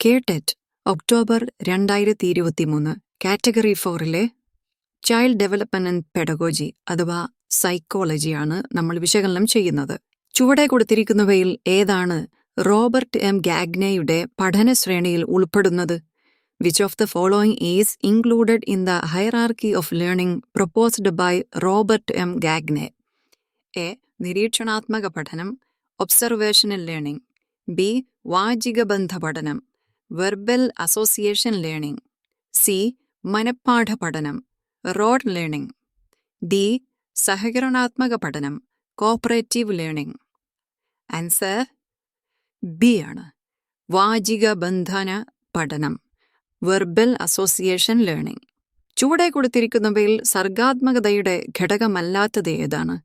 KTET October 2023 category 4-ലെ child development pedagogy അഥവാ സൈക്കോളജിയാണ് നമ്മൾ വിശകലനം ചെയ്യുന്നത്. ചുവടെ കൊടുത്തിരിക്കുന്നവയിൽ ഏതാണ് റോബർട്ട് എം ഗാഗ്നെയുടെ പഠനശ്രേണിയിൽ ഉൾപ്പെടുന്നത്? Which of the following is included in the hierarchy of learning proposed by Robert M. Gagne? A. നിരീക്ഷണാത്മക പഠനം ഒബ്സർവേഷണൽ ലേണിംഗ്. ബി. വാചികബന്ധ പഠനം വെർബൽ അസോസിയേഷൻ ലേണിംഗ്. സി. മനഃപ്പാഠ പഠനം റോഡ് ലേണിംഗ്. ഡി. സഹകരണാത്മക പഠനം കോപ്പറേറ്റീവ് ലേണിംഗ്. ആൻസർ ബി ആണ്. വാചികബന്ധന പഠനം verbal association learning. ചുവടെ കൊടുത്തിരിക്കുന്നവയിൽ സർഗാത്മകതയുടെ ഘടകമല്ലാത്തത് ഏതാണ്?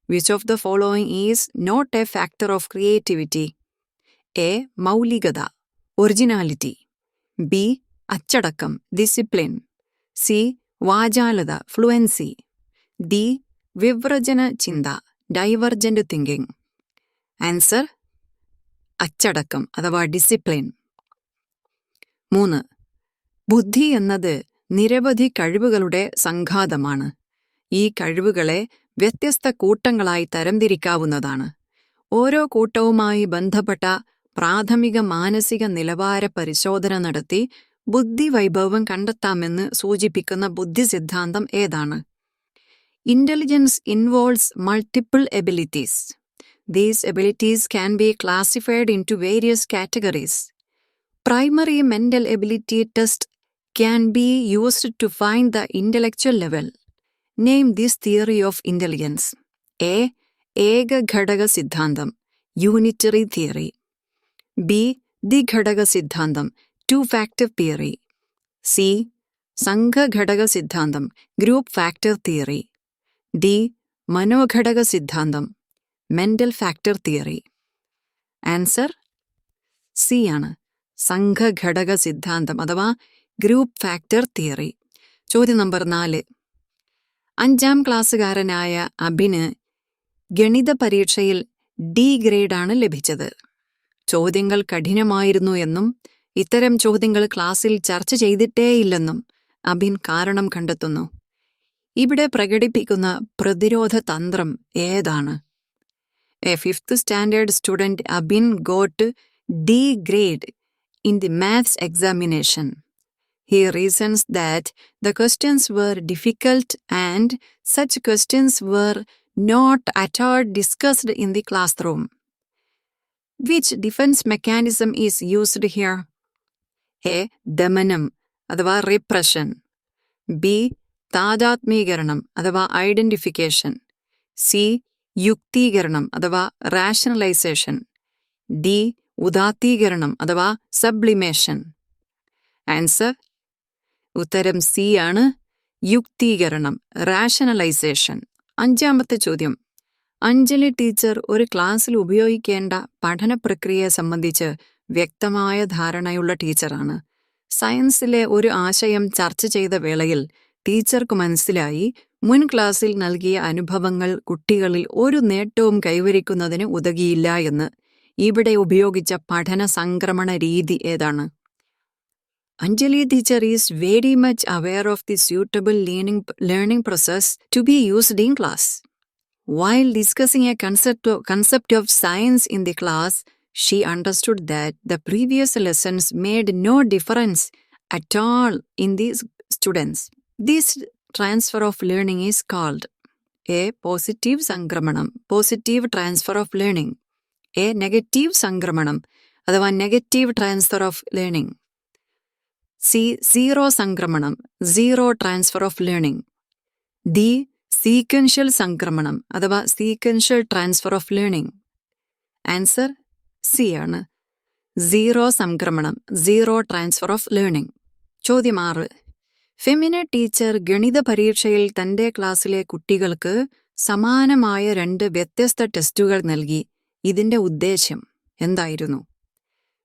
Which of the following is not a factor of creativity? A. മൗലികത originality. B. അച്ചടക്കം ഡിസിപ്ലിൻ. സി. വാചാലത ഫ്ലുവൻസി. ഡി. വിവ്രജന ചിന്ത ഡൈവർജന്റ് തിങ്കിങ്. ആൻസർ അച്ചടക്കം അഥവാ ഡിസിപ്ലിൻ. 3. ബുദ്ധി എന്നത് നിരവധി കഴിവുകളുടെ സംഘാതമാണ്. ഈ കഴിവുകളെ വ്യത്യസ്ത കൂട്ടങ്ങളായി തരംതിരിക്കാവുന്നതാണ്. ഓരോ കൂട്ടവുമായി ബന്ധപ്പെട്ട പ്രാഥമിക മാനസിക നിലവാര പരിശോധന നടത്തി ബുദ്ധിവൈഭവം കണ്ടെത്താമെന്ന് സൂചിപ്പിക്കുന്ന ബുദ്ധിസിദ്ധാന്തം ഏതാണ്? Intelligence involves multiple abilities. These abilities can be classified into various categories. Primary mental ability test can be used to find the intellectual level. Name this theory of intelligence. A. ഏകഘടക സിദ്ധാന്തം യൂണിറ്ററി തിയറി. ബി. ദ്വിഘടക സിദ്ധാന്തം to-factor theory. C. സംഘഘടക സിദ്ധാന്തം group factor theory. D. മനോഘടക സിദ്ധാന്തം mental factor theory. Answer C ആണ്. സംഘഘടക സിദ്ധാന്തം അഥവാ group factor theory. ചോദ്യം number 4. 5ാം ക്ലാസ്സുകാരനായ അഭിന് ഗണിത പരീക്ഷയിൽ D ഗ്രേഡാണ് ലഭിച്ചത്. ചോദ്യങ്ങൾ കഠിനമായിരുന്നു എന്നും ഇത്തരം ചോദ്യങ്ങൾ ക്ലാസ്സിൽ ചർച്ച ചെയ്തിട്ടേയില്ലെന്നും അഭിൻ കാരണം കണ്ടെത്തുന്നു. ഇവിടെ പ്രകടിപ്പിക്കുന്ന പ്രതിരോധ തന്ത്രം ഏതാണ്? A 5th standard student Abhin got D grade in the maths examination. He reasons that the questions were difficult and such questions were not at all discussed in the classroom. Which defense mechanism is used here? A. ദമനം അഥവാ repression. B. താദാത്മീകരണം അഥവാ identification. C. യുക്തീകരണം അഥവാ rationalisation. D. ഉദാത്തീകരണം അഥവാ sublimation. Answer ഉത്തരം C ആണ്. യുക്തീകരണം rationalisation. 5ാമത്തെ ചോദ്യം. Anjali teacher ഒരു ക്ലാസ്സിൽ ഉപയോഗിക്കേണ്ട പഠന പ്രക്രിയയെ സംബന്ധിച്ച് വ്യക്തമായ ധാരണയുള്ള ടീച്ചറാണ്. സയൻസിലെ ഒരു ആശയം ചർച്ച ചെയ്ത വേളയിൽ ടീച്ചർക്ക് മനസ്സിലായി മുൻ ക്ലാസ്സിൽ നൽകിയ അനുഭവങ്ങൾ കുട്ടികളിൽ ഒരു നേട്ടവും കൈവരിക്കുന്നതിന് ഉതകിയില്ല എന്ന്. ഇവിടെ ഉപയോഗിച്ച പഠന സംക്രമണ രീതി ഏതാണ്? Anjali teacher is very much aware of the suitable learning process to be used in class. While discussing a concept of science in the class, she understood that the previous lessons made no difference at all in the students. This transfer of learning is called A. Positive sankramanam, positive transfer of learning. A. Negative sankramanam, അഥവാ negative transfer of learning. C. Zero sankramanam, zero transfer of learning. D. Sequential sankramanam, അഥവാ sequential transfer of learning. Answer C ആണ്. Zero സംക്രമണം, zero transfer of learning. ചോദ്യം 6. Femina teacher ഗണിത പരീക്ഷയിൽ തന്റെ ക്ലാസ്സിലെ കുട്ടികൾക്ക് സമാനമായ 2 വ്യത്യസ്ത ടെസ്റ്റുകൾ നൽകി. ഇതിന്റെ ഉദ്ദേശ്യം എന്തായിരുന്നു?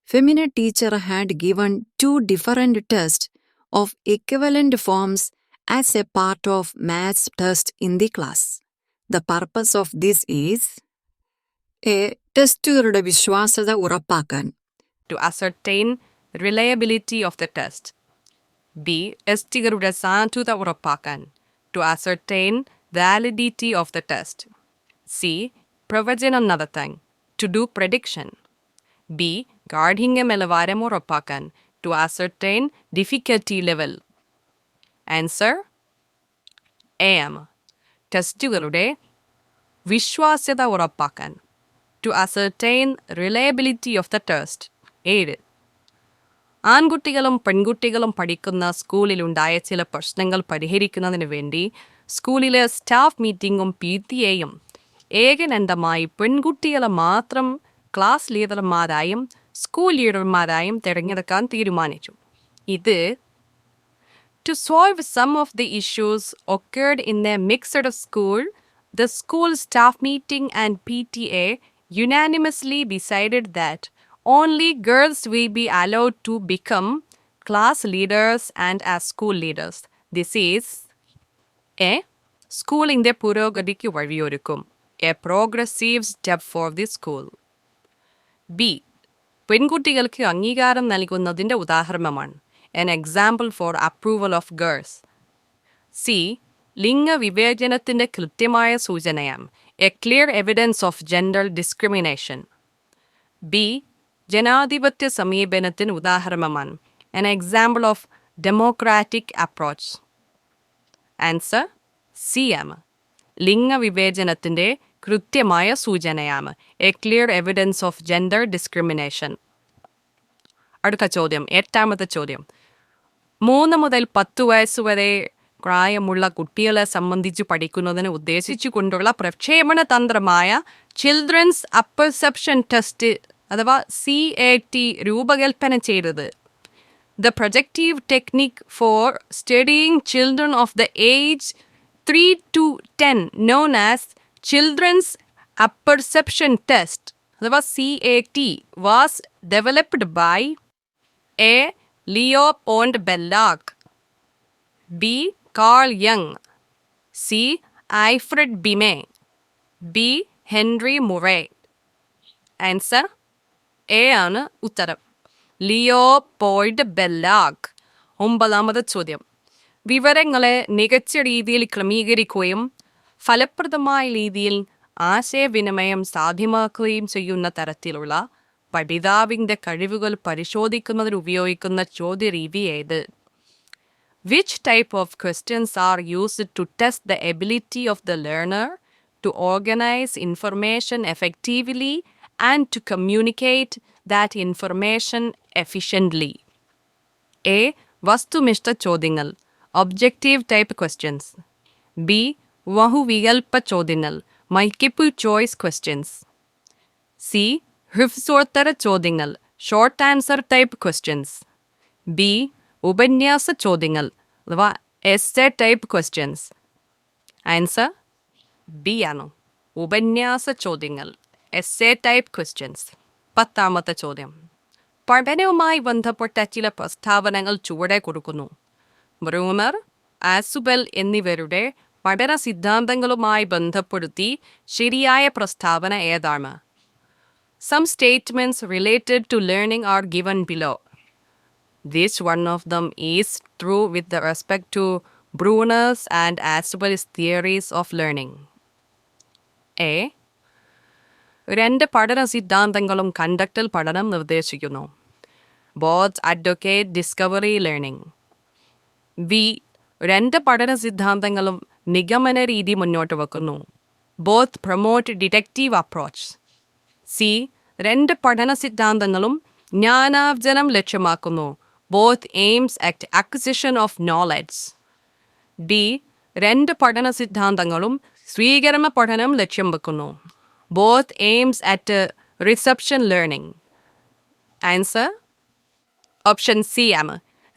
Femina teacher had given 2 different tests of equivalent forms as a part of maths test in the class. The purpose of this is A. ടെസ്റ്റുകളുടെ വിശ്വാസ്യത ഉറപ്പാക്കാൻ. To ascertain reliability of the test. B. ടെസ്റ്റുകളുടെ സാധുത ഉറപ്പാക്കാൻ to ascertain validity of the test. C. പ്രവചനം നടത്താൻ to do prediction. B. കാഠിന്യ നിലവാരം ഉറപ്പാക്കാൻ to ascertain difficulty level. Answer A. ടെസ്റ്റുകളുടെ വിശ്വാസ്യത ഉറപ്പാക്കാൻ to ascertain reliability of the test. 7. ആൺകുട്ടികളും പെൺകുട്ടികളും പഠിക്കുന്ന സ്കൂളിലുണ്ടായ ചില പ്രശ്നങ്ങൾ പരിഹരിക്കുന്നതിന് വേണ്ടി സ്കൂളിലെ സ്റ്റാഫ് മീറ്റിംഗും PTA-യും ഏകനന്തമായി പെൺകുട്ടികളെ മാത്രം ക്ലാസ് ലീഡർമാരായും സ്കൂൾ ലീഡർമാരായും തിരഞ്ഞെടുക്കാൻ തീരുമാനിച്ചു. ഇത് To solve some of the issues occurred in a mixed school, the school staff meeting and PTA unanimously decided that only girls will be allowed to become class leaders and as school leaders. This is A. സ്കൂളിൻ്റെ പുരോഗതിക്ക് വഴിയൊരുക്കും. A progressive step for the school. B. പെൺകുട്ടികൾക്ക് അംഗീകാരം നൽകുന്നതിൻ്റെ ഉദാഹരണമാണ്. An example for approval of girls. C. ലിംഗവിവേചനത്തിൻ്റെ കൃത്യമായ സൂചനയാണ്. A clear evidence of gender discrimination. B. ജനാധിപത്യ സമീപനത്തിന് ഉദാഹരണമാണ്. An example of democratic approach. Answer C. ലിംഗവിവേചനത്തിൻ്റെ കൃത്യമായ സൂചനയാണ്. A clear evidence of gender discrimination. അടുത്ത ചോദ്യം, 8ാമത്തെ ചോദ്യം. 3 മുതൽ 10 വയസ്സുവരെ പ്രായമുള്ള കുട്ടികളെ സംബന്ധിച്ച് പഠിക്കുന്നതിന് ഉദ്ദേശിച്ചുകൊണ്ടുള്ള പ്രക്ഷേപണ തന്ത്രമായ ചിൽഡ്രൻസ് അപ്പർസെപ്ഷൻ ടെസ്റ്റ് അഥവാ CAT രൂപകൽപ്പന ചെയ്തത്. The projective technique for studying children of the age 3 to 10 known as Children's Apperception Test അഥവാ CAT was developed by A. Leo Pont-Bellec, B. Carl Jung, C. Alfred Binet, B. Henry Murray. Answer A ആണ് ഉത്തരം. Leo പോയിന്റ്-ബെല്ലാക്. 9ാമത് ചോദ്യം. വിവരങ്ങളെ മികച്ച രീതിയിൽ ക്രമീകരിക്കുകയും ഫലപ്രദമായ രീതിയിൽ ആശയവിനിമയം സാധ്യമാക്കുകയും ചെയ്യുന്ന തരത്തിലുള്ള പഠിതാവിൻ്റെ കഴിവുകൾ പരിശോധിക്കുന്നതിന് ഉപയോഗിക്കുന്ന ചോദ്യരീതി ഏത്? Which type of questions are used to test the ability of the learner to organize information effectively and to communicate that information efficiently? A. വസ്തുനിഷ്ഠ ചോദ്യങ്ങൾ objective type questions. B. ബഹുവികൽപ്പ ചോദ്യങ്ങൾ multiple choice questions. C. ഹ്രസ്വോത്തര ചോദ്യങ്ങൾ short answer type questions. B. ഉപന്യാസ ചോദ്യങ്ങൾ അഥവാ essay type questions. Answer B ആണ്. ഉപന്യാസ ചോദ്യങ്ങൾ എസ്സേ ടൈപ്പ് ക്വസ്റ്റ്യൻസ്. 10ാമത്തെ ചോദ്യം. പഠനവുമായി ബന്ധപ്പെട്ട ചില പ്രസ്താവനകൾ ചുവടെ കൊടുക്കുന്നു. ബ്രൂമർ, ആസുബെൽ എന്നിവരുടെ പഠന സിദ്ധാന്തങ്ങളുമായി ബന്ധപ്പെടുത്തി ശരിയായ പ്രസ്താവന ഏതാണ്? Some statements related to learning are given below. This one of them is true with respect to Bruner's and Asubel's theories of learning. A. 2 പഠന സിദ്ധാന്തങ്ങളും കണ്ടക്ടൽ പഠനം നിർദ്ദേശിക്കുന്നു. Both advocate discovery learning. B. 2 പഠന സിദ്ധാന്തങ്ങളും നിഗമന രീതി മുന്നോട്ട് വെക്കുന്നു. Both promote deductive approach. C. 2 പഠന സിദ്ധാന്തങ്ങളും ജ്ഞാനാർജനം ലക്ഷ്യമാക്കുന്നു. Both aims at acquisition of knowledge. D. 2 പഠന സിദ്ധാന്തങ്ങളും സ്വീകരണ പഠനം ലക്ഷ്യം വെക്കുന്നു. Both aims at reception learning. Answer option C ആണ്.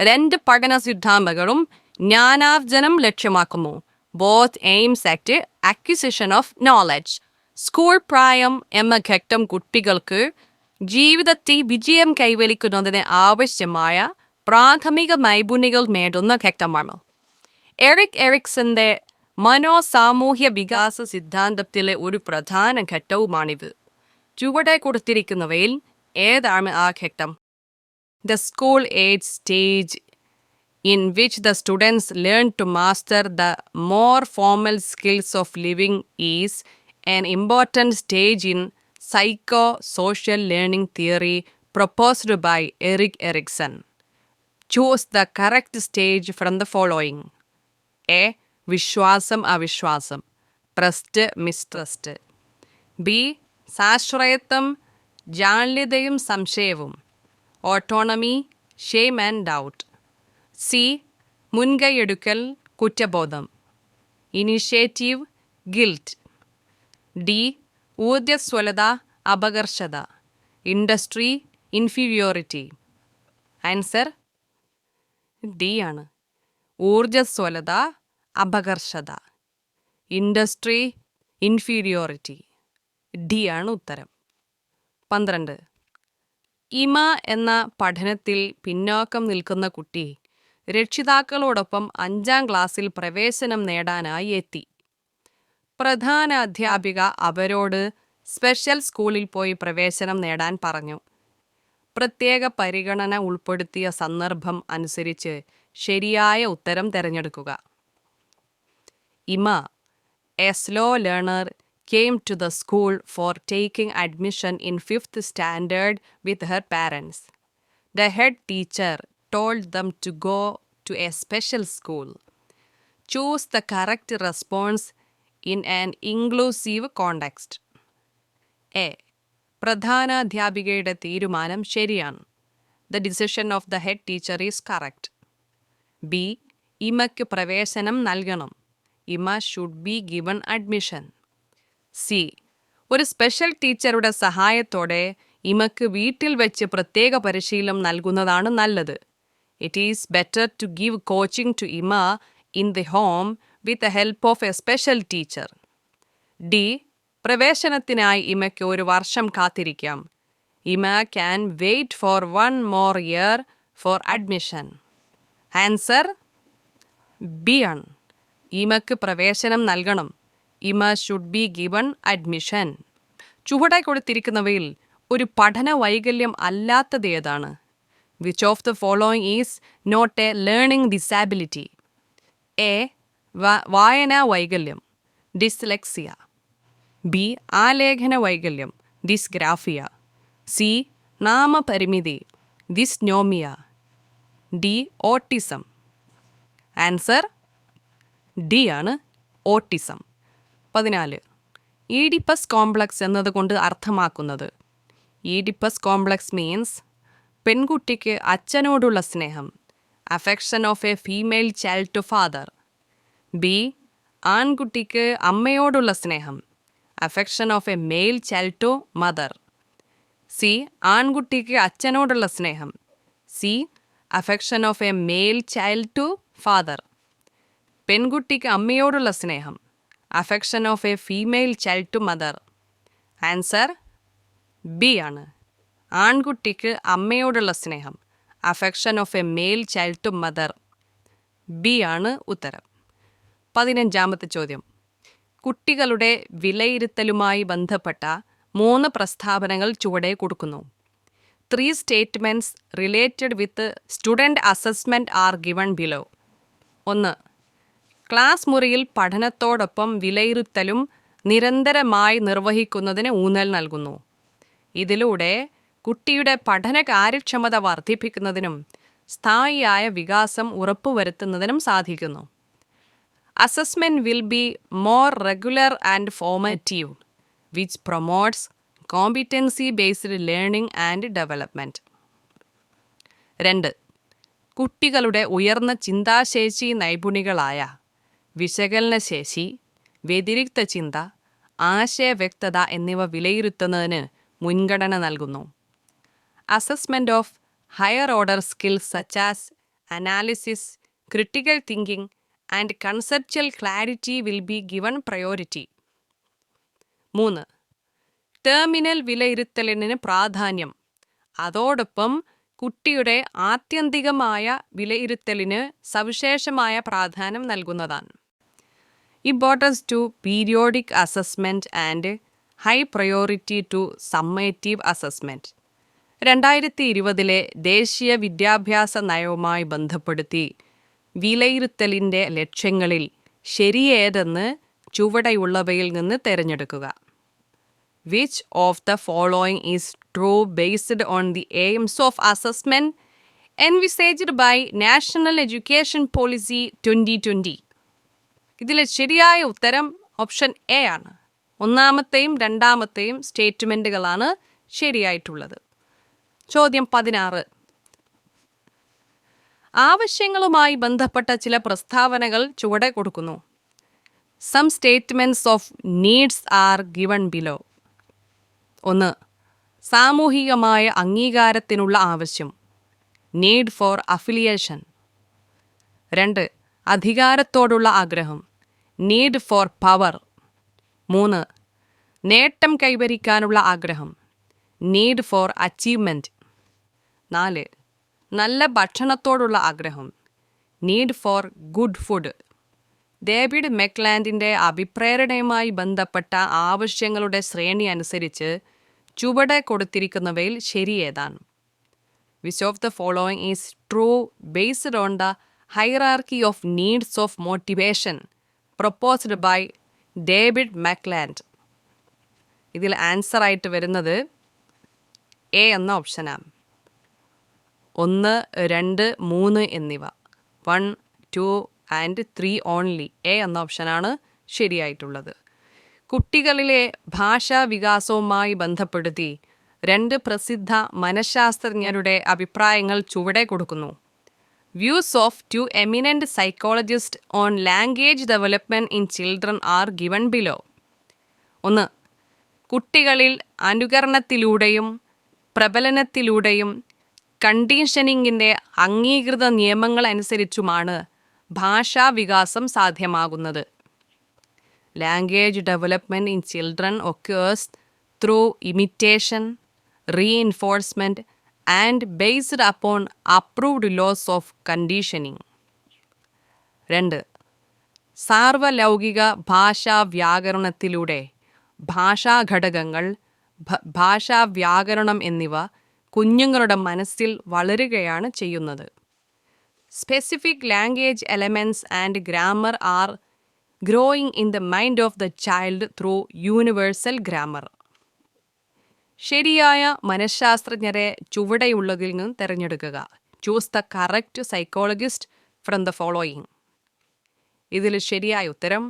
2 പഠന സിദ്ധാന്തങ്ങളും ജ്ഞാനാർജനം ലക്ഷ്യമാക്കുന്നു. Both aims at acquisition of knowledge. School പ്രായം എന്ന ഘട്ടം കുട്ടികൾക്ക് ജീവിതത്തിൽ വിജയം കൈവരിക്കുന്നതിന് ആവശ്യമായ പ്രാഥമിക നൈപുണ്യങ്ങൾ നേടുന്ന ഘട്ടമാണ്. എറിക് എറിക്സന്റെ മനോസാമൂഹ്യ വികാസ സിദ്ധാന്തത്തിലെ ഒരു പ്രധാന ഘട്ടവുമാണിത്. ചുവടെ കൊടുത്തിരിക്കുന്നവയിൽ ഏതാണ് ആ ഘട്ടം? The school age stage in which the students learn to master the more formal skills of living is an important stage in psycho-social learning theory proposed by Erik Erikson. Choose the correct stage from the following. A. വിശ്വാസം അവിശ്വാസം, trust mistrust. B. സാശ്രയത്വം ജാള്യതയും സംശയവും, autonomy shame and doubt. C. മുൻകൈയെടുക്കൽ കുറ്റബോധം, initiative guilt. D. ഊർജ്ജസ്വലത അപകർഷത, industry inferiority. Answer D ആണ്. ഊർജ്ജസ്വലത അപകർഷത, ഇൻഡസ്ട്രി ഇൻഫീരിയോറിറ്റി. ഡി ആണ് ഉത്തരം. 12. ഇമ എന്ന പഠനത്തിൽ പിന്നോക്കം നിൽക്കുന്ന കുട്ടി രക്ഷിതാക്കളോടൊപ്പം 5ാം ക്ലാസ്സിൽ പ്രവേശനം നേടാനായി എത്തി. പ്രധാന അധ്യാപിക അവരോട് സ്പെഷ്യൽ സ്കൂളിൽ പോയി പ്രവേശനം നേടാൻ പറഞ്ഞു. പ്രത്യേക പരിഗണന ഉൾപ്പെടുത്തിയ സന്ദർഭം അനുസരിച്ച് ശരിയായ ഉത്തരം തിരഞ്ഞെടുക്കുക. ഇമ, a slow learner, came to the school for taking admission in 5th standard with her parents. The head teacher told them to go to a special school. Choose the correct response in an inclusive context. A. പ്രധാനാധ്യാപികയുടെ തീരുമാനം ശരിയാണ്. The decision of the head teacher is correct. B. ഇമയ്ക്ക് പ്രവേശനം നൽകണം. Ima should be given admission. C. ഒരു special ടീച്ചറുടെ സഹായത്തോടെ ഇമയ്ക്ക് വീട്ടിൽ വെച്ച് പ്രത്യേക പരിശീലനം നൽകുന്നതാണ് നല്ലത്. It is better to give coaching to Ima in the home with the help of a special teacher. D. പ്രവേശനത്തിനായി ഇമയ്ക്ക് 1 വർഷം കാത്തിരിക്കാം. Ima can wait for 1 more year for admission. Answer B ആണ്. ഇമയ്ക്ക് പ്രവേശനം നൽകണം. Ima should be given admission. ചുവടെ കൊടുത്തിരിക്കുന്നവയിൽ ഒരു പഠന വൈകല്യം അല്ലാത്തത് ഏതാണ്? Which of the following is not a learning disability? A. വായനാ വൈകല്യം, ഡിസ്ലെക്സിയ. ബി. ആലേഖന വൈകല്യം, ഡിസ്ഗ്രാഫിയ. സി. നാമപരിമിതി, dysnomia. D. Autism. Answer D ആണ്, ഓട്ടിസം. 14. ഈഡിപ്പസ് കോംപ്ലക്സ് എന്നതുകൊണ്ട് അർത്ഥമാക്കുന്നത്. ഈഡിപ്പസ് കോംപ്ലക്സ് മീൻസ് പെൺകുട്ടിക്ക് അച്ഛനോടുള്ള സ്നേഹം, affection of a female child to father. B. ആൺകുട്ടിക്ക് അമ്മയോടുള്ള സ്നേഹം, affection of a male child to mother. C. ആൺകുട്ടിക്ക് അച്ഛനോടുള്ള സ്നേഹം, C. Affection of a male child to father. പെൺകുട്ടിക്ക് അമ്മയോടുള്ള സ്നേഹം, affection of a female child to mother. Answer B ആണ്. ആൺകുട്ടിക്ക് അമ്മയോടുള്ള സ്നേഹം, affection of a male child to mother. B ആണ് ഉത്തരം. 15ാമത്തെ ചോദ്യം. കുട്ടികളുടെ വിലയിരുത്തലുമായി ബന്ധപ്പെട്ട 3 പ്രസ്താവനകൾ ചുവടെ കൊടുക്കുന്നു. 3 statements related with student assessment are given below. 1. Class മുറിയിൽ പഠനത്തോടൊപ്പം വിലയിരുത്തലും നിരന്തരമായി നിർവഹിക്കുന്നതിന് ഊന്നൽ നൽകുന്നു. ഇതിലൂടെ കുട്ടിയുടെ പഠന കാര്യക്ഷമത വർദ്ധിപ്പിക്കുന്നതിനും സ്ഥായിയായ വികാസം ഉറപ്പുവരുത്തുന്നതിനും സാധിക്കുന്നു. Assessment will be more regular and formative, which promotes competency based learning and development. 2. കുട്ടികളുടെ ഉയർന്ന ചിന്താശേഷി നൈപുണികളായ വിശകലനശേഷി, വ്യതിരിക്ത ചിന്ത, ആശയവ്യക്തത എന്നിവ വിലയിരുത്തുന്നതിന് മുൻഗണന നൽകുന്നു. Assessment of higher order skills such as analysis, critical thinking and conceptual clarity will be given priority. 3. Terminal വിലയിരുത്തലിന് പ്രാധാന്യം, അതോടൊപ്പം കുട്ടിയുടെ ആത്യന്തികമായ വിലയിരുത്തലിന് സവിശേഷമായ പ്രാധാന്യം നൽകുന്നതാണ്. Importance to periodic assessment and high priority to summative assessment. 2020 ദേശീയ വിദ്യാഭ്യാസ നയവുമായി ബന്ധപ്പെടുത്തി വിലയിരുത്തലിൻ്റെ ലക്ഷ്യങ്ങളിൽ ശരിയേതെന്ന് ചുവടെയുള്ളവയിൽ നിന്ന് തിരഞ്ഞെടുക്കുക. Which of the following is true based on the aims of assessment envisaged by national education policy 2020? ഇതിലെ ശരിയായ ഉത്തരം ഓപ്ഷൻ എ ആണ്. ഒന്നാമത്തെയും രണ്ടാമത്തെയും സ്റ്റേറ്റ്മെൻറ്റുകളാണ് ശരിയായിട്ടുള്ളത്. ചോദ്യം 16. ആവശ്യങ്ങളുമായി ബന്ധപ്പെട്ട ചില പ്രസ്താവനകൾ ചുവടെ കൊടുക്കുന്നു. Some statements of needs are given below. 1. സാമൂഹികമായ അംഗീകാരത്തിനുള്ള ആവശ്യം, നീഡ് ഫോർ അഫിലിയേഷൻ. 2. അധികാരത്തോടുള്ള ആഗ്രഹം, നീഡ് ഫോർ പവർ. 3. നേട്ടം കൈവരിക്കാനുള്ള ആഗ്രഹം, നീഡ് ഫോർ അച്ചീവ്മെൻറ്റ്. 4. നല്ല ഭക്ഷണത്തോടുള്ള ആഗ്രഹം, need for good food. David മെക്ലാൻഡിൻ്റെ അഭിപ്രേരണയുമായി ബന്ധപ്പെട്ട ആവശ്യങ്ങളുടെ ശ്രേണി അനുസരിച്ച് ചുവടെ കൊടുത്തിരിക്കുന്നവയിൽ ശരിയേതാണ്? Which of the following is true based on the hierarchy of needs of motivation proposed by David McCland? ഇതിൽ ആൻസർ ആയിട്ട് വരുന്നത് എ എന്ന ഓപ്ഷനാണ്. 1, 2, 3 എന്നിവ 1, 2 ആൻഡ് 3 ഓൺലി. എ എന്ന ഓപ്ഷനാണ് ശരിയായിട്ടുള്ളത്. കുട്ടികളിലെ ഭാഷാ വികാസവുമായി ബന്ധപ്പെടുത്തി 2 പ്രസിദ്ധ മനഃശാസ്ത്രജ്ഞരുടെ അഭിപ്രായങ്ങൾ ചുവടെ കൊടുക്കുന്നു. Views of 2 eminent psychologist on language development in children are given below. 1. കുട്ടികളിൽ അനുകരണത്തിലൂടെയും പ്രബലനത്തിലൂടെയും കണ്ടീഷനിങ്ങിൻ്റെ അംഗീകൃത നിയമങ്ങൾ അനുസരിച്ചുമാണ് ഭാഷാ വികാസം സാധ്യമാകുന്നത്. Language development in children occurs through imitation, reinforcement and based upon approved laws of conditioning. 2. സാർവലൗകിക ഭാഷാ വ്യാകരണത്തിലൂടെ ഭാഷാഘടകങ്ങൾ, ഭാഷാ വ്യാകരണം എന്നിവ കുഞ്ഞുങ്ങളുടെ മനസ്സിൽ വളരുകയാണ് ചെയ്യുന്നത്. Specific language elements and grammar are growing in the mind of the child through universal grammar. ശരിയായ മനഃശാസ്ത്രജ്ഞരെ ചുവടെയുള്ളതിൽ നിന്ന് തിരഞ്ഞെടുക്കുക. Choose the correct psychologist from the following. ഇതിൽ ശരിയായ ഉത്തരം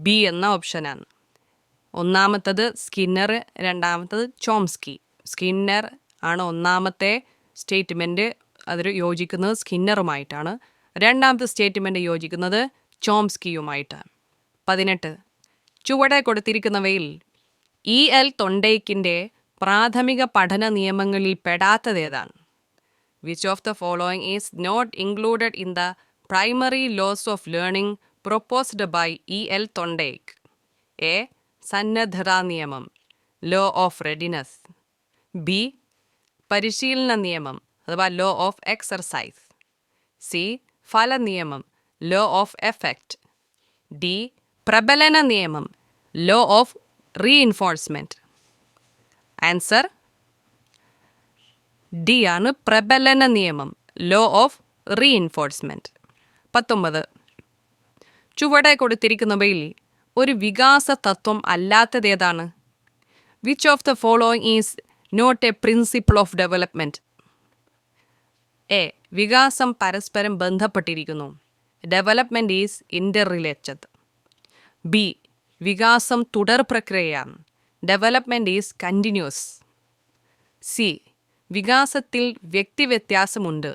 ബി എന്ന ഓപ്ഷനാണ്. ഒന്നാമത്തത് സ്കിന്നർ, രണ്ടാമത്തത് ചോംസ്കി. സ്കിന്നർ ആണ് ഒന്നാമത്തെ സ്റ്റേറ്റ്മെൻറ്റ്, അതിൽ യോജിക്കുന്നത് സ്കിന്നറുമായിട്ടാണ്. രണ്ടാമത്തെ സ്റ്റേറ്റ്മെൻറ്റ് യോജിക്കുന്നത് ചോംസ്കിയുമായിട്ടാണ്. 18. ചുവടെ കൊടുത്തിരിക്കുന്നവയിൽ E.L. തൊണ്ടൈക്കിൻ്റെ പ്രാഥമിക പഠന നിയമങ്ങളിൽ പെടാത്തതേതാണ്? Which of the following is not included in the primary laws of learning proposed by E.L. Thorndike? A. സന്നദ്ധതാ നിയമം, ലോ ഓഫ് റെഡിനെസ്. ബി. പരിശീലന നിയമം അഥവാ ലോ ഓഫ് എക്സർസൈസ്. സി. ഫല നിയമം, ലോ ഓഫ് എഫക്റ്റ്. ഡി. പ്രബലന നിയമം, law of reinforcement. Answer D ആണ്, പ്രബലന നിയമം, ലോ ഓഫ് റീഇൻഫോഴ്സ്മെൻറ്റ്. 19. ചുവടെ കൊടുത്തിരിക്കുന്നവയിൽ ഒരു വികാസ തത്വം അല്ലാത്തതേതാണ്? Which of the following is not a principle of development? A. വികാസം പരസ്പരം ബന്ധപ്പെട്ടിരിക്കുന്നു. Development is interrelated. B. വികാസം തുടർ പ്രക്രിയയാണ്. Development is continuous. സി. വികാസത്തിൽ വ്യക്തിവ്യത്യാസമുണ്ട്.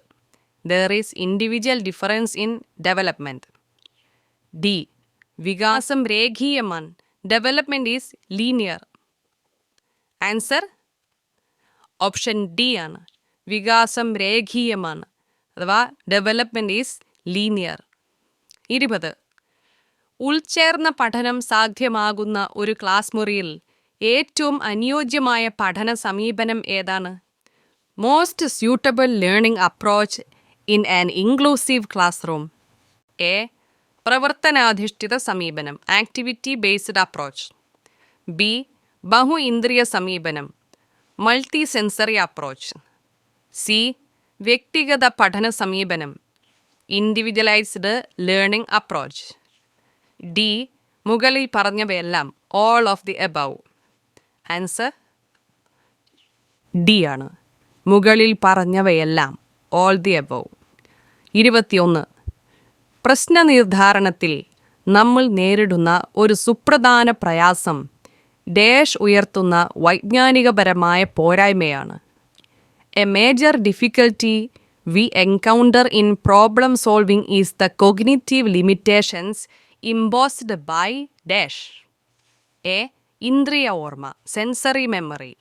There is individual difference in development. D. വികാസം രേഖീയമാണ്. Development is linear. Answer option D ആണ്. വികാസം രേഖീയമാണ് അഥവാ ഡെവലപ്മെൻറ്റ് ഈസ് ലീനിയർ. 20. ഉൾച്ചേർന്ന പഠനം സാധ്യമാകുന്ന ഒരു ക്ലാസ് മുറിയിൽ ഏറ്റവും അനുയോജ്യമായ പഠന സമീപനം ഏതാണ്? Most suitable learning approach in an inclusive classroom. A. പ്രവർത്തനാധിഷ്ഠിത സമീപനം, ആക്ടിവിറ്റി ബേസ്ഡ് അപ്രോച്ച്. ബി. ബഹു ഇന്ദ്രിയ സമീപനം, മൾട്ടി സെൻസറി അപ്രോച്ച്. സി. വ്യക്തിഗത പഠന സമീപനം, ഇൻഡിവിജ്വലൈസ്ഡ് ലേണിംഗ് അപ്രോച്ച്. ഡി. മുകളിൽ പറഞ്ഞവയെല്ലാം, all of the above. Answer D ആണ്. മുകളിൽ പറഞ്ഞവയെല്ലാം, ഓൾ ദി എബവ്. 21. പ്രശ്ന നിർദ്ധാരണത്തിൽ നമ്മൾ നേരിടുന്ന ഒരു സുപ്രധാന പ്രയാസം ഡാഷ് ഉയർത്തുന്ന വൈജ്ഞാനികപരമായ പോരായ്മയാണ്. A major difficulty we encounter in problem solving is the cognitive limitations imposed by dash. A. ഇന്ദ്രിയ ഓർമ്മ, സെൻസറി മെമ്മറി.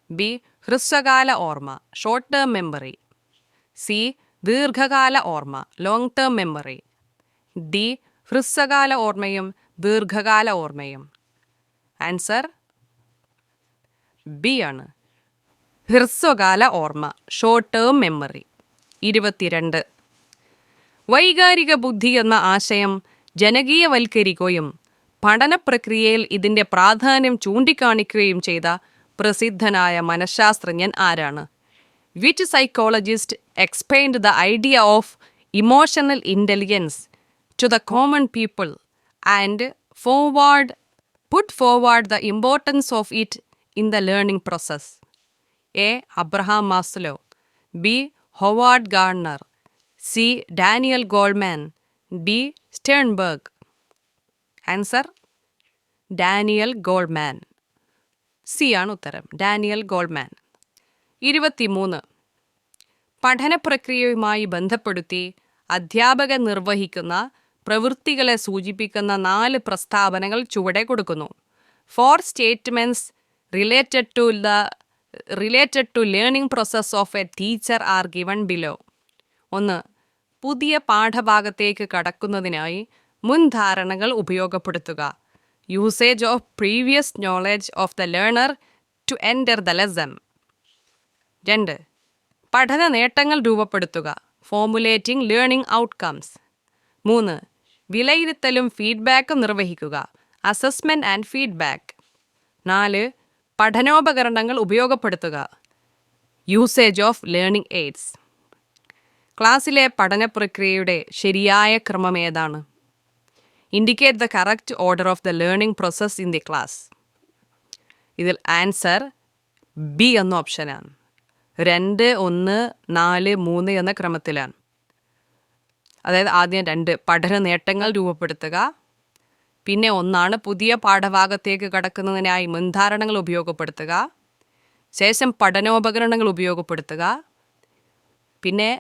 ബി. ഹ്രസ്വകാല ഓർമ്മ, ഷോർട്ട് ടേം മെമ്മറി. സി. ദീർഘകാല ഓർമ്മ, ലോങ് ടേം മെമ്മറി. ഡി. ഹ്രസ്വകാല ഓർമ്മയും ദീർഘകാല ഓർമ്മയും. ആൻസർ ബി ആണ്. ഹ്രസ്വകാല ഓർമ്മ, ഷോർട്ട് ടേം മെമ്മറി. 22. വൈകാരിക ബുദ്ധി എന്ന ആശയം ജനകീയവൽക്കരിക്കുകയും പഠന പ്രക്രിയയിൽ ഇതിൻ്റെ പ്രാധാന്യം ചൂണ്ടിക്കാണിക്കുകയും ചെയ്ത പ്രസിദ്ധനായ മനഃശാസ്ത്രജ്ഞൻ ആരാണ്? Which psychologist explained the idea of emotional intelligence to the common people and put forward the importance of it in the learning process? A. Abraham Maslow. B. Howard Gardner. C. Daniel Goleman. D. Sternberg. Answer Daniel Goleman. C ആണ് ഉത്തരം, Daniel Goleman. 23. പഠന പ്രക്രിയയുമായി ബന്ധപ്പെടുത്തി അധ്യാപകൻ നിർവഹിക്കുന്ന പ്രവൃത്തികളെ സൂചിപ്പിക്കുന്ന 4 പ്രസ്താവനകൾ ചുവടെ കൊടുക്കുന്നു. 4 statements related to learning process of a teacher are given below. 1. പുതിയ പാഠഭാഗത്തേക്ക് കടക്കുന്നതിനായി മുൻധാരണകൾ ഉപയോഗപ്പെടുത്തുക. Usage of previous knowledge of the learner to enter the lesson. 2. പഠന നേട്ടങ്ങൾ രൂപപ്പെടുത്തുക. Formulating learning outcomes. 3. വിലയിരുത്തലും ഫീഡ്ബാക്കും നിർവഹിക്കുക. Assessment and feedback. 4. പഠനോപകരണങ്ങൾ ഉപയോഗപ്പെടുത്തുക. Usage of learning aids. ക്ലാസ്സിലെ പഠന പ്രക്രിയയുടെ ശരിയായ ക്രമം ഏതാണ്? Indicate the correct order of the learning process in the class. ഇതിൽ ആൻസർ ബി എന്ന ഓപ്ഷനാണ്. 2, 1, 4, 3 എന്ന ക്രമത്തിലാണ്. അതായത് ആദ്യം 2 പഠന നേട്ടങ്ങൾ രൂപപ്പെടുത്തുക, പിന്നെ 1 പുതിയ പാഠഭാഗത്തേക്ക് കടക്കുന്നതിനായി മുൻധാരണകൾ ഉപയോഗപ്പെടുത്തുക, ശേഷം പഠനോപകരണങ്ങൾ ഉപയോഗപ്പെടുത്തുക, പിന്നെ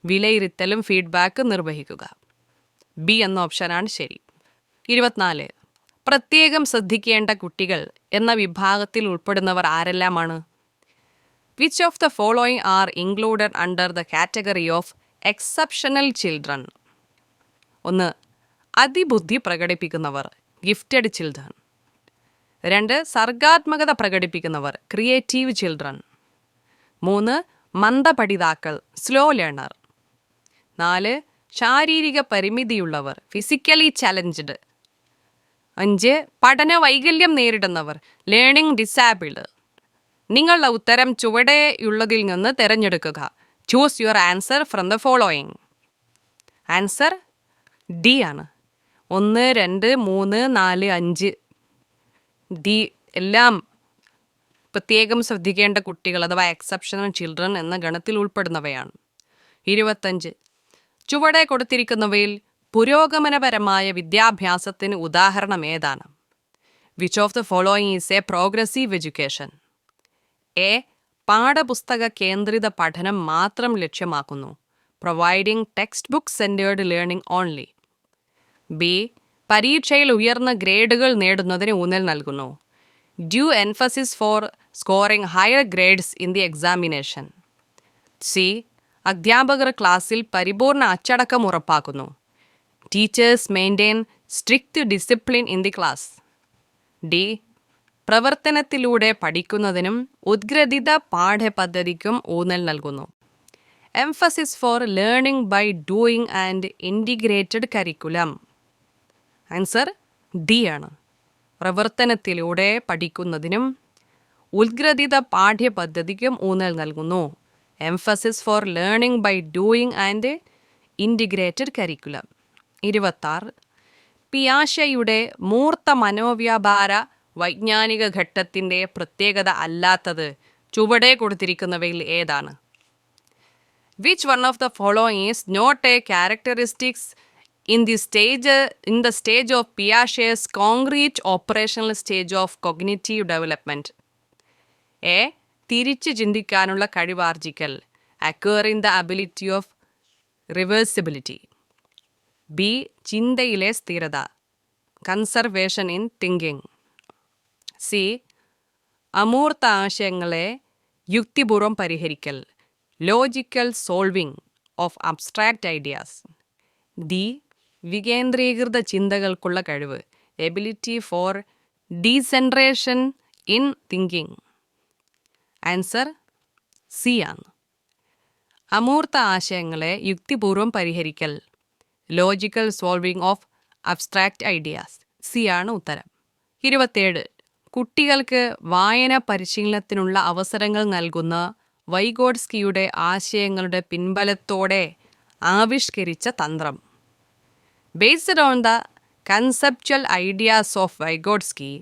വിലയിരുത്തലും ഫീഡ്ബാക്ക് നിർവഹിക്കുക. ബി എന്ന ഓപ്ഷനാണ് ശരി. 24. പ്രത്യേകം ശ്രദ്ധിക്കേണ്ട കുട്ടികൾ എന്ന വിഭാഗത്തിൽ ഉൾപ്പെടുന്നവർ ആരെല്ലാമാണ്? Which of the following are included under the category of exceptional children? 1. അതിബുദ്ധി പ്രകടിപ്പിക്കുന്നവർ, ഗിഫ്റ്റഡ് ചിൽഡ്രൻ. 2. സർഗാത്മകത പ്രകടിപ്പിക്കുന്നവർ, ക്രിയേറ്റീവ് ചിൽഡ്രൻ. 3. മന്ദപഠിതാക്കൾ, സ്ലോ ലേണർ. 4. ശാരീരിക പരിമിതിയുള്ളവർ, ഫിസിക്കലി ചലഞ്ച്ഡ്. 5. പഠന വൈകല്യം നേരിടുന്നവർ, ലേണിംഗ് ഡിസാബിൾഡ്. നിങ്ങളുടെ ഉത്തരം ചുവടെയുള്ളതിൽ നിന്ന് തിരഞ്ഞെടുക്കുക. Choose your answer from the following. Answer D ആണ്. 1, 2, 3, 4, 5 ഡി എല്ലാം പ്രത്യേകം ശ്രദ്ധിക്കേണ്ട കുട്ടികൾ അഥവാ എക്സെപ്ഷണൽ ചിൽഡ്രൻ എന്ന ഗണത്തിൽ ഉൾപ്പെടുന്നവയാണ്. 25. ചുവടെ കൊടുത്തിരിക്കുന്നവയിൽ പുരോഗമനപരമായ വിദ്യാഭ്യാസത്തിന് ഉദാഹരണം ഏതാണ്? Which of the following is a progressive education? A. പാഠപുസ്തക കേന്ദ്രിത പഠനം മാത്രം ലക്ഷ്യമാക്കുന്നു, providing textbook centred learning only. B. പരീക്ഷയിൽ ഉയർന്ന ഗ്രേഡുകൾ നേടുന്നതിന് ഊന്നൽ നൽകുന്നു, due emphasis for scoring higher grades in the examination. C. അധ്യാപകർ ക്ലാസ്സിൽ പരിപൂർണ അച്ചടക്കം ഉറപ്പാക്കുന്നു, teachers maintain strict discipline in the class. D. പ്രവർത്തനത്തിലൂടെ പഠിക്കുന്നതിനും ഉദ്ഗ്രഥിത പാഠ്യപദ്ധതിക്കും ഊന്നൽ നൽകുന്നു, emphasis for learning by doing and integrated curriculum. Answer D ആണ്. പ്രവർത്തനത്തിലൂടെ പഠിക്കുന്നതിനും ഉത്ഗ്രഥിത പാഠ്യപദ്ധതിക്കും ഊന്നൽ നൽകുന്നു. Emphasis for learning by doing and integrated curriculum. 26. പിയാഷെയുടെ മൂർത്ത മനോവ്യാപാര വൈജ്ഞാനിക ഘട്ടത്തിൻ്റെ പ്രത്യേകത അല്ലാത്തത് ചുവടെ കൊടുത്തിരിക്കുന്നവയിൽ ഏതാണ്? Which one of the following is not a characteristics in the stage of Piaget's concrete operational stage of cognitive development? A. തിരിച്ചു ചിന്തിക്കാനുള്ള കഴിവാർജിക്കൽ, acquiring the ability of reversibility. B. ചിന്തയിലെ സ്ഥിരത, conservation in thinking. C. അമൂർത്ത ആശയങ്ങളെ യുക്തിപൂർവം പരിഹരിക്കൽ, logical solving of abstract ideas. D. വികേന്ദ്രീകൃത ചിന്തകൾക്കുള്ള കഴിവ്, ability for decentration in thinking. Answer C ആണ്. അമൂർത്ത ആശയങ്ങളെ യുക്തിപൂർവം പരിഹരിക്കൽ, logical solving of abstract ideas. C ആണ് ഉത്തരം. 27. കുട്ടികൾക്ക് വായന പരിശീലനത്തിനുള്ള അവസരങ്ങൾ നൽകുന്ന വൈഗോട്സ്കിയുടെ ആശയങ്ങളുടെ പിൻബലത്തോടെ ആവിഷ്കരിച്ച തന്ത്രം. Based on the conceptual ideas of Vygotsky,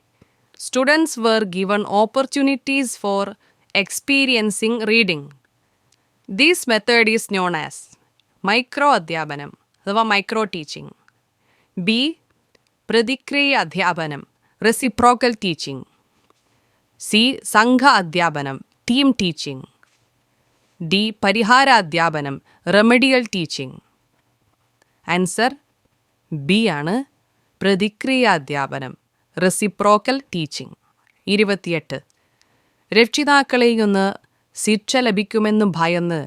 students were given opportunities for experiencing reading. This method is known as micro അധ്യാപനം അഥവാ മൈക്രോ ടീച്ചിങ്. ബി. പ്രതിക്രിയ അധ്യാപനം, റെസിപ്രോക്കൽ ടീച്ചിങ്. സി. സംഘ അധ്യാപനം, ടീം ടീച്ചിങ്. ഡി. പരിഹാര അധ്യാപനം, റെമഡിയൽ ടീച്ചിങ്. ആൻസർ ബി ആണ്, പ്രതിക്രിയ അധ്യാപനം, reciprocal teaching. 28. രക്ഷിതാക്കളിൽ നിന്ന് ശിക്ഷ ലഭിക്കുമെന്ന് ഭയന്ന്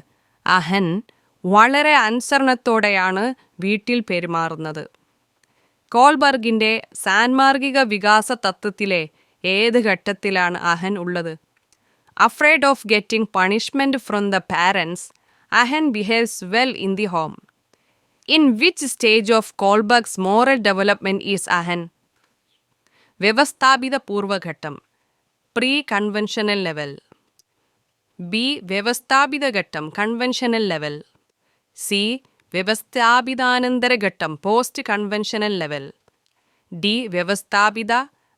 അഹൻ വളരെ അനുസരണത്തോടെയാണ് വീട്ടിൽ പെരുമാറുന്നത്. കോൾബർഗിൻ്റെ സാൻമാർഗിക വികാസ തത്വത്തിലെ ഏത് ഘട്ടത്തിലാണ് അഹൻ ഉള്ളത്? Afraid of getting punishment from the parents, Ahan behaves well in the home. In which stage of Kohlberg's moral development is Ahan? വ്യവസ്ഥാപിത പൂർവഘട്ടം, പ്രീ കൺവെൻഷനൽ ലെവൽ. ബി. വ്യവസ്ഥാപിത ഘട്ടം, കൺവെൻഷനൽ ലെവൽ. സി. വ്യവസ്ഥാപിതാനന്തര ഘട്ടം, പോസ്റ്റ് കൺവെൻഷനൽ ലെവൽ. ഡി.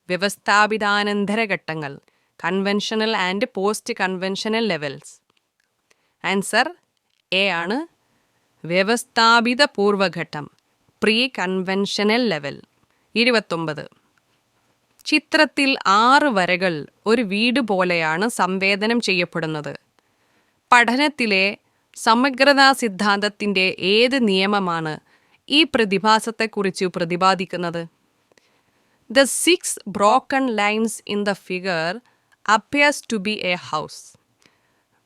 വ്യവസ്ഥാപിതാനന്തര ഘട്ടങ്ങൾ, conventional and post conventional levels. Answer A ആണ്, വ്യവസ്ഥാപിത പൂർവഘട്ടം, പ്രീ കൺവെൻഷനൽ ലെവൽ. 29. ചിത്രത്തിൽ 6 വരകൾ ഒരു വീട് പോലെയാണ് സംവേദനം ചെയ്യപ്പെടുന്നത്. പഠനത്തിലെ സമഗ്രതാ സിദ്ധാന്തത്തിൻ്റെ ഏത് നിയമമാണ് ഈ പ്രതിഭാസത്തെക്കുറിച്ച് പ്രതിപാദിക്കുന്നത്? The 6 broken lines in the figure appears to be a house.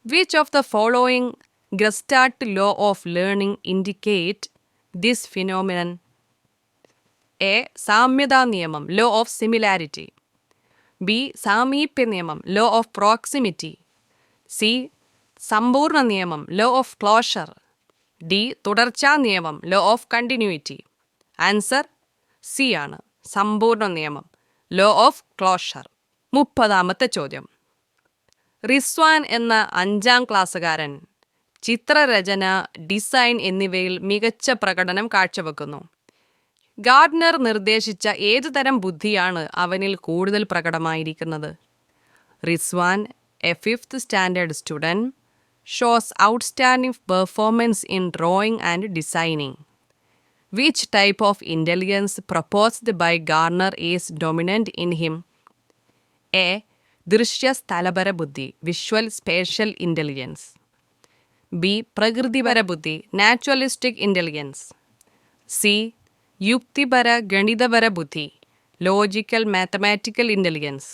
Which of the following Gestalt law of learning indicate this phenomenon? A. സാമ്യതാ നിയമം, law of similarity. B. സാമീപ്യ നിയമം, law of proximity. C. സമ്പൂർണ്ണ നിയമം, law of closure. D. തുടർച്ചാ നിയമം, law of continuity. Answer C ആണ്, സമ്പൂർണ്ണ നിയമം, law of closure. 30-ാമത്തെ ചോദ്യം. റിസ്വാൻ എന്ന 5ാം ക്ലാസ്സുകാരൻ ചിത്രരചന, ഡിസൈൻ എന്നിവയിൽ മികച്ച പ്രകടനം കാഴ്ചവെക്കുന്നു. ഗാർഡ്നർ നിർദ്ദേശിച്ച ഏതുതരം ബുദ്ധിയാണ് അവനിൽ കൂടുതൽ പ്രകടമായിരിക്കുന്നത്? Rizwan, a 5th standard student, shows outstanding performance in drawing and designing. Which type of intelligence proposed by Gardner is dominant in him? A. ദൃശ്യ സ്ഥലപര ബുദ്ധി, വിഷ്വൽ സ്പേഷ്യൽ ഇൻ്റലിജൻസ്. ബി. പ്രകൃതിപര ബുദ്ധി, നാച്ചുറലിസ്റ്റിക് ഇൻ്റലിജൻസ്. സി. യുക്തിപര ഗണിതപര ബുദ്ധി, ലോജിക്കൽ മാത്തമാറ്റിക്കൽ ഇൻ്റലിജൻസ്.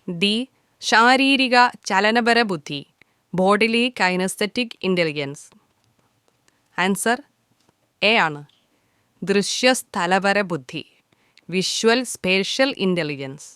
ഡി. ശാരീരിക ചലനപര ബുദ്ധി, bodily kinesthetic intelligence. Answer A ആണ്, ദൃശ്യ സ്ഥലപര ബുദ്ധി, വിഷ്വൽ സ്പേഷ്യൽ ഇൻ്റലിജൻസ്.